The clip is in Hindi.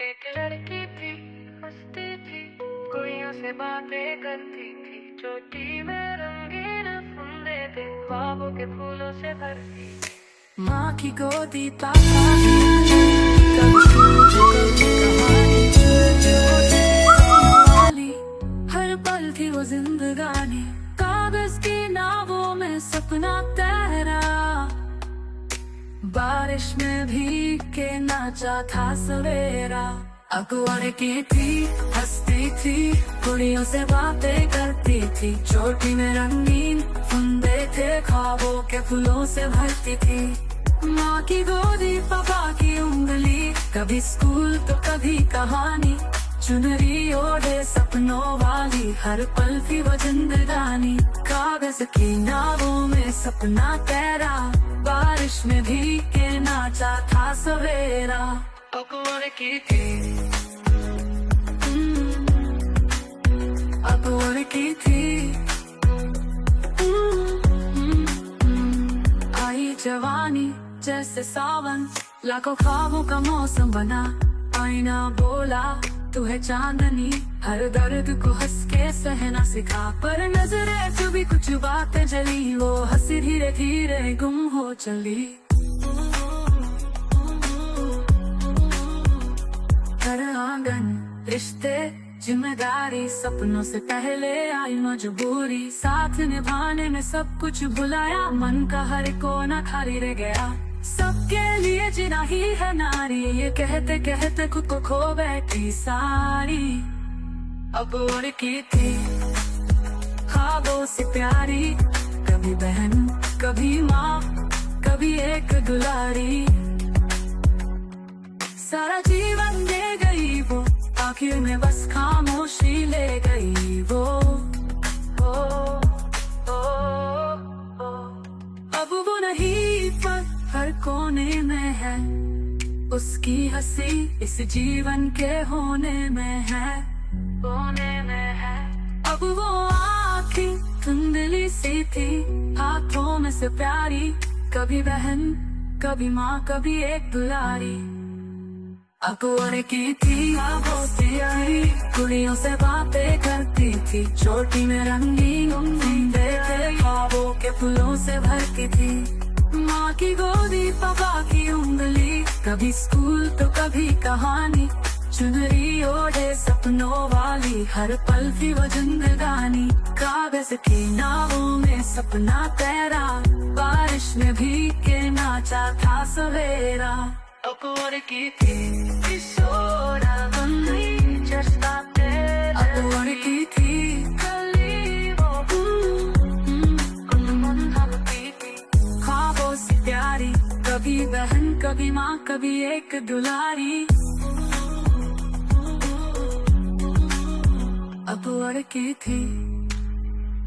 एक लड़की थी, हंसती थी, कोइयों से बातें करती थी, चोटी में रंगीन फुंदे थे, ख्वाबों के फूलों से भरती। माँ की गोदी पापा की कभी सूझ कभी कहानी वाली, हर पल थी वो जिंदगानी, कागज की नावों में सपना तैरा, बारिश में भीग के नाचा था सवेरा। अकबर की थी, हंसती थी, कुड़ियों से बातें करती थी, चोटी में रंगीन फुंदे थे, ख्वाबों के फूलों से भरती थी। माँ की गोदी पापा की उंगली, कभी स्कूल तो कभी कहानी, चुनरी ओढ़े सपनों वाली, हर पल थी वो जिंदगानी, कागज की नावों में सपना तैरा, बारिश में भीग के नाचा था सवेरा। अकबर की थी, अकबर की थी, आई जवानी जैसे सावन, लाखों ख्वाबों का मौसम बना, आईना बोला तू है चांदनी, हर दर्द को हंस के सहना सिखा, पर नजरें चुभी कुछ बातें जली, वो हंसी धीरे धीरे गुम हो चली। हर आंगन रिश्ते जिम्मेदारी, सपनों से पहले आई मजबूरी, साथ निभाने में सब कुछ भुलाया, मन का हर कोना खाली रह गया, सबके लिए जीना ही है नारी, ये कहते कहते खुद को खो बैठी सारी। अकबर की थी, ख्वाबों से प्यारी, कभी बहन कभी माँ कभी एक दुलारी, सारा जीवन दे गई वो, आखिर में बस खामोशी ले गई वो। अब वो नहीं पर हर कोने में है, उसकी हंसी इस जीवन के होने में है, होने में है। अब वो आँखें धुंधली सी थी, हाथों में से प्यारी, कभी बहन कभी माँ कभी एक दुलारी। अकबर की थी, आंखों से आई, कुड़ियों से बातें करती थी, चोटी में रंगीन फुंदे थे, ख्वाबों के फूलों से भरती थी। माँ की गोदी पापा की उंगली, कभी स्कूल तो कभी कहानी, चुनरी ओढ़े सपनों वाली, हर पल थी वो जिंदगानी, कागज की नावों में सपना तैरा, बारिश में भीग के नाचा था सवेरा। अकबर की थी, किशोरा बंदी जज्बाते, अकबर की थी, कली वो मन धमकी थी, ख्वाबों से प्यारी, कभी बहन कभी माँ कभी एक दुलारी। अकबर की थी।